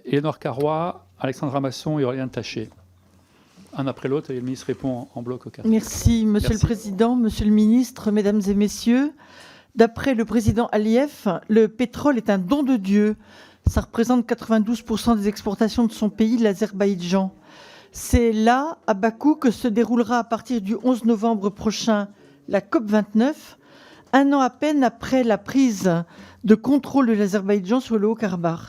Éléonore Carrois, Alexandra Masson et Aurélien Taché. Un après l'autre, et le ministre répond en bloc au cas. Merci, Monsieur le Président, Monsieur le Ministre, Mesdames et Messieurs. D'après le président Aliyev, le pétrole est un don de Dieu. Ça représente 92% des exportations de son pays, l'Azerbaïdjan. C'est là, à Bakou, que se déroulera à partir du 11 novembre prochain la COP29, un an à peine après la prise de contrôle de l'Azerbaïdjan sur le Haut-Karabakh.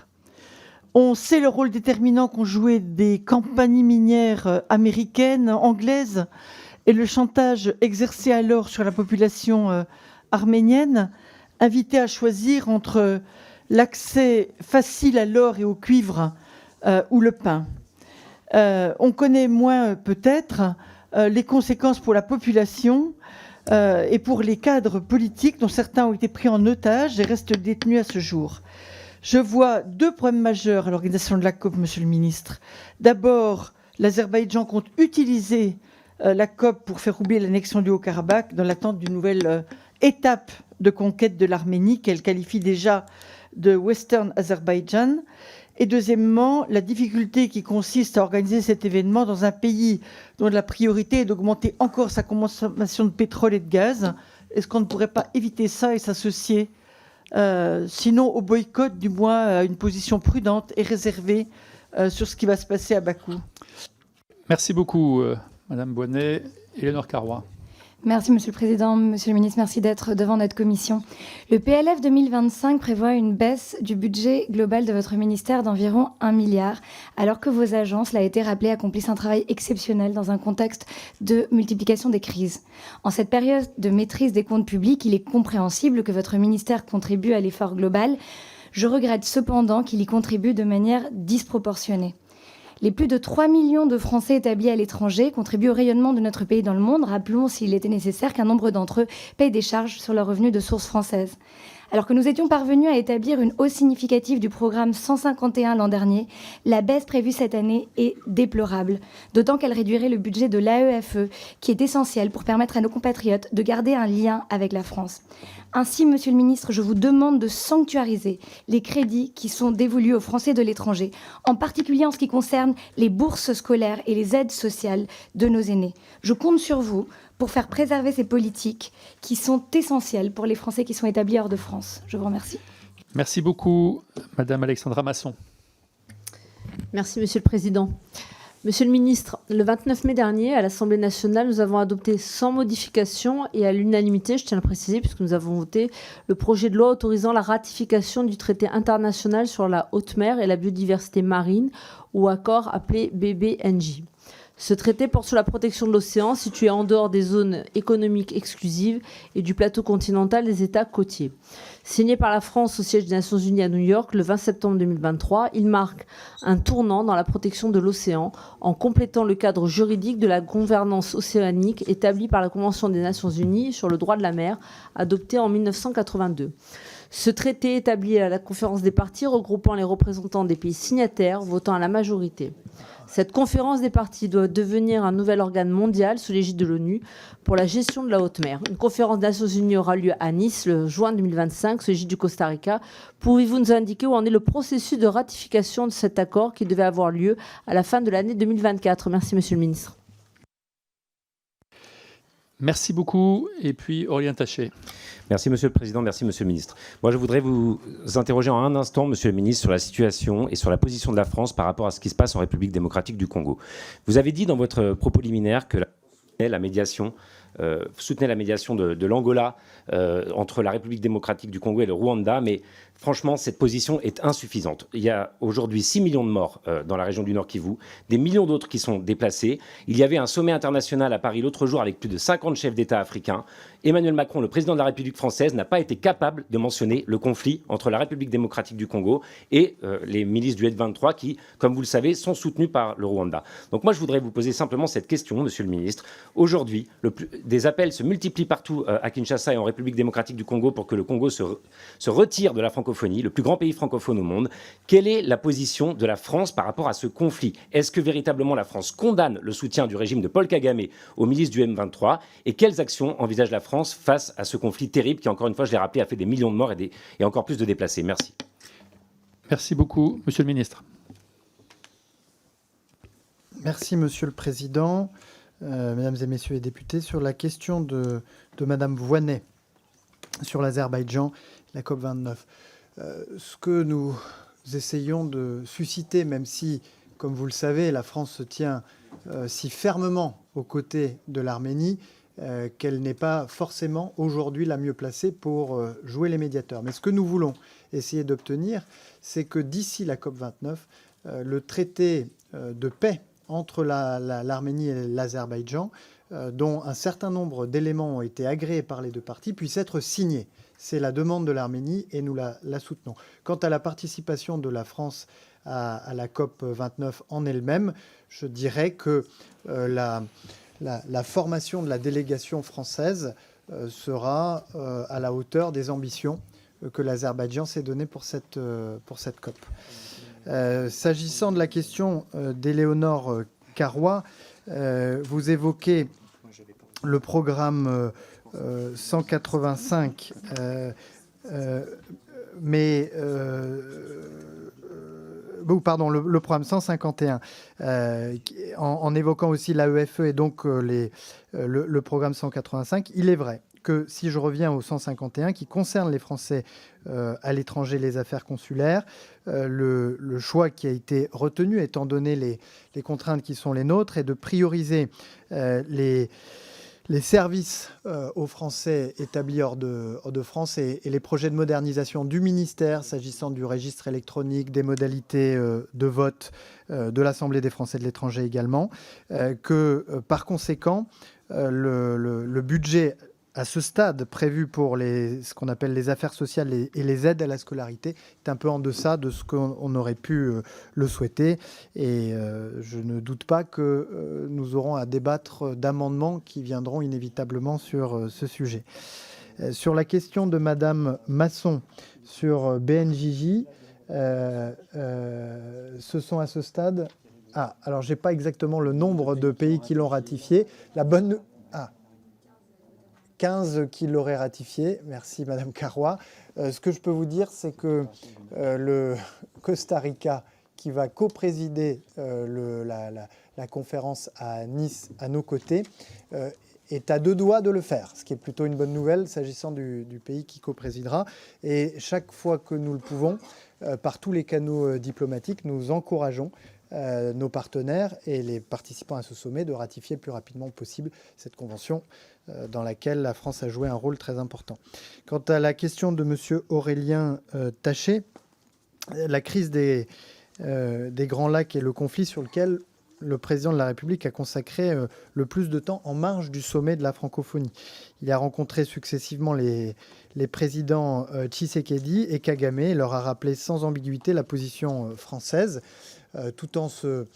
On sait le rôle déterminant qu'ont joué des compagnies minières américaines, anglaises, et le chantage exercé alors sur la population arménienne, invitée à choisir entre l'accès facile à l'or et au cuivre ou le pain. On connaît moins peut-être les conséquences pour la population et pour les cadres politiques dont certains ont été pris en otage et restent détenus à ce jour. Je vois deux problèmes majeurs à l'organisation de la COP, Monsieur le Ministre. D'abord, l'Azerbaïdjan compte utiliser la COP pour faire oublier l'annexion du Haut-Karabakh dans l'attente d'une nouvelle étape de conquête de l'Arménie qu'elle qualifie déjà de Western Azerbaïdjan. Et deuxièmement, la difficulté qui consiste à organiser cet événement dans un pays dont la priorité est d'augmenter encore sa consommation de pétrole et de gaz. Est-ce qu'on ne pourrait pas éviter ça et s'associer sinon au boycott, du moins à une position prudente et réservée sur ce qui va se passer à Bakou? Merci beaucoup, Madame Boinet. Éléonore Carrois. Merci, Monsieur le Président. Monsieur le Ministre, merci d'être devant notre commission. Le PLF 2025 prévoit une baisse du budget global de votre ministère d'environ 1 milliard, alors que vos agences, l'a été rappelé, accomplissent un travail exceptionnel dans un contexte de multiplication des crises. En cette période de maîtrise des comptes publics, il est compréhensible que votre ministère contribue à l'effort global. Je regrette cependant qu'il y contribue de manière disproportionnée. Les plus de 3 millions de Français établis à l'étranger contribuent au rayonnement de notre pays dans le monde. Rappelons, s'il était nécessaire, qu'un nombre d'entre eux payent des charges sur leurs revenus de source française. Alors que nous étions parvenus à établir une hausse significative du programme 151 l'an dernier, la baisse prévue cette année est déplorable, d'autant qu'elle réduirait le budget de l'AEFE, qui est essentiel pour permettre à nos compatriotes de garder un lien avec la France. Ainsi, Monsieur le Ministre, je vous demande de sanctuariser les crédits qui sont dévolus aux Français de l'étranger, en particulier en ce qui concerne les bourses scolaires et les aides sociales de nos aînés. Je compte sur vous pour faire préserver ces politiques qui sont essentielles pour les Français qui sont établis hors de France. Je vous remercie. Merci beaucoup, Madame Alexandra Masson. Merci, Monsieur le Président. Monsieur le Ministre, le 29 mai dernier, à l'Assemblée nationale, nous avons adopté sans modification et à l'unanimité, je tiens à le préciser, puisque nous avons voté le projet de loi autorisant la ratification du traité international sur la haute mer et la biodiversité marine, ou accord appelé BBNJ. Ce traité porte sur la protection de l'océan situé en dehors des zones économiques exclusives et du plateau continental des États côtiers. Signé par la France au siège des Nations Unies à New York le 20 septembre 2023, il marque un tournant dans la protection de l'océan en complétant le cadre juridique de la gouvernance océanique établi par la Convention des Nations Unies sur le droit de la mer, adoptée en 1982. Ce traité établit à la conférence des parties regroupant les représentants des pays signataires votant à la majorité. Cette conférence des parties doit devenir un nouvel organe mondial sous l'égide de l'ONU pour la gestion de la haute mer. Une conférence des Nations Unies aura lieu à Nice le juin 2025 sous l'égide du Costa Rica. Pouvez-vous nous indiquer où en est le processus de ratification de cet accord qui devait avoir lieu à la fin de l'année 2024? Merci, Monsieur le Ministre. Merci beaucoup. Et puis, Aurélien Taché. Merci, Monsieur le Président. Merci, Monsieur le Ministre. Moi, je voudrais vous interroger en un instant, Monsieur le Ministre, sur la situation et sur la position de la France par rapport à ce qui se passe en République démocratique du Congo. Vous avez dit dans votre propos liminaire que la médiation soutenait la médiation de l'Angola entre la République démocratique du Congo et le Rwanda, mais franchement, cette position est insuffisante. Il y a aujourd'hui 6 millions de morts dans la région du Nord Kivu, des millions d'autres qui sont déplacés. Il y avait un sommet international à Paris l'autre jour avec plus de 50 chefs d'État africains. Emmanuel Macron, le président de la République française, n'a pas été capable de mentionner le conflit entre la République démocratique du Congo et les milices du F-23 qui, comme vous le savez, sont soutenues par le Rwanda. Donc moi, je voudrais vous poser simplement cette question, Monsieur le Ministre. Aujourd'hui, des appels se multiplient partout à Kinshasa et en République démocratique du Congo pour que le Congo se retire de la francophonie, le plus grand pays francophone au monde. Quelle est la position de la France par rapport à ce conflit? Est-ce que véritablement la France condamne le soutien du régime de Paul Kagame aux milices du M23? Et quelles actions envisage la France face à ce conflit terrible qui, encore une fois, je l'ai rappelé, a fait des millions de morts et encore plus de déplacés? Merci. Merci beaucoup, Monsieur le Ministre. Merci, Monsieur le Président. Mesdames et Messieurs les députés, sur la question de Madame Voynet sur l'Azerbaïdjan, la COP29. Ce que nous essayons de susciter, même si, comme vous le savez, la France se tient si fermement aux côtés de l'Arménie, qu'elle n'est pas forcément aujourd'hui la mieux placée pour jouer les médiateurs. Mais ce que nous voulons essayer d'obtenir, c'est que d'ici la COP29, le traité de paix entre l'Arménie et l'Azerbaïdjan, dont un certain nombre d'éléments ont été agréés par les deux parties, puisse être signé. C'est la demande de l'Arménie et nous la soutenons. Quant à la participation de la France à la COP29 en elle-même, je dirais que la formation de la délégation française sera à la hauteur des ambitions que l'Azerbaïdjan s'est données pour cette COP. S'agissant de la question d'Éléonore Carrois, vous évoquez le programme 185, pardon, le programme 151, en évoquant aussi l'AEFE et donc le programme 185. Il est vrai que si je reviens au 151 qui concerne les Français à l'étranger, les affaires consulaires, le choix qui a été retenu, étant donné les contraintes qui sont les nôtres, est de prioriser les services aux Français établis hors de France et les projets de modernisation du ministère, s'agissant du registre électronique, des modalités de vote de l'Assemblée des Français de l'étranger également, que par conséquent, le budget à ce stade prévu pour ce qu'on appelle les affaires sociales et les aides à la scolarité est un peu en deçà de ce qu'on aurait pu le souhaiter. Et je ne doute pas que nous aurons à débattre d'amendements qui viendront inévitablement sur ce sujet. Sur la question de Madame Masson sur BNJJ, ce sont à ce stade... Ah, alors j'ai pas exactement le nombre de pays qui l'ont ratifié. La bonne... 15 qui l'auraient ratifié. Merci Madame Carrois. Ce que je peux vous dire, c'est que le Costa Rica, qui va co-présider la conférence à Nice à nos côtés, est à deux doigts de le faire, ce qui est plutôt une bonne nouvelle s'agissant du pays qui co-présidera. Et chaque fois que nous le pouvons, par tous les canaux diplomatiques, nous encourageons nos partenaires et les participants à ce sommet de ratifier le plus rapidement possible cette convention dans laquelle la France a joué un rôle très important. Quant à la question de M. Aurélien Taché, la crise des Grands Lacs est le conflit sur lequel le président de la République a consacré le plus de temps en marge du sommet de la francophonie. Il a rencontré successivement les présidents Tshisekedi et Kagame et leur a rappelé sans ambiguïté la position française, tout en se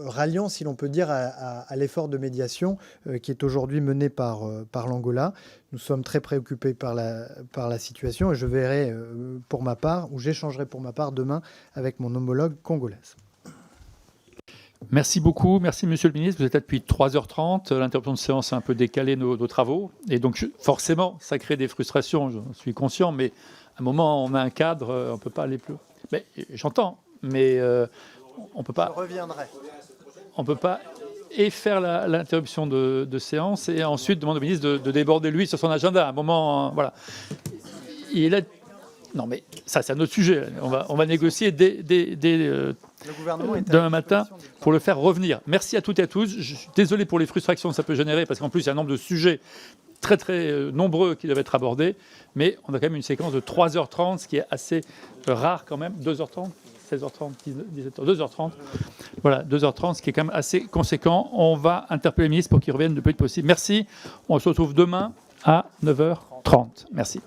ralliant, si l'on peut dire, à l'effort de médiation qui est aujourd'hui mené par l'Angola. Nous sommes très préoccupés par la situation et je verrai pour ma part, ou j'échangerai pour ma part demain avec mon homologue congolaise. Merci beaucoup. Merci, Monsieur le Ministre. Vous êtes là depuis 3h30. L'interruption de séance a un peu décalé nos travaux. Et donc, forcément, ça crée des frustrations, j'en suis conscient. Mais à un moment, on a un cadre, on ne peut pas aller plus haut. Mais j'entends, mais on ne peut pas... Je reviendrai. On ne peut pas et faire l'interruption de séance et ensuite demander au ministre de déborder, lui, sur son agenda. À un moment, voilà. Il est là... Non, mais ça, c'est un autre sujet. On va négocier demain matin pour le faire revenir. Merci à toutes et à tous. Je suis désolé pour les frustrations que ça peut générer, parce qu'en plus, il y a un nombre de sujets très, très nombreux qui doivent être abordés. Mais on a quand même une séquence de 3h30, ce qui est assez rare quand même. 2h30, 16h30, 17h, 2h30. Voilà, 2h30, ce qui est quand même assez conséquent. On va interpeller le ministre pour qu'il revienne le plus vite possible. Merci. On se retrouve demain à 9h30. Merci.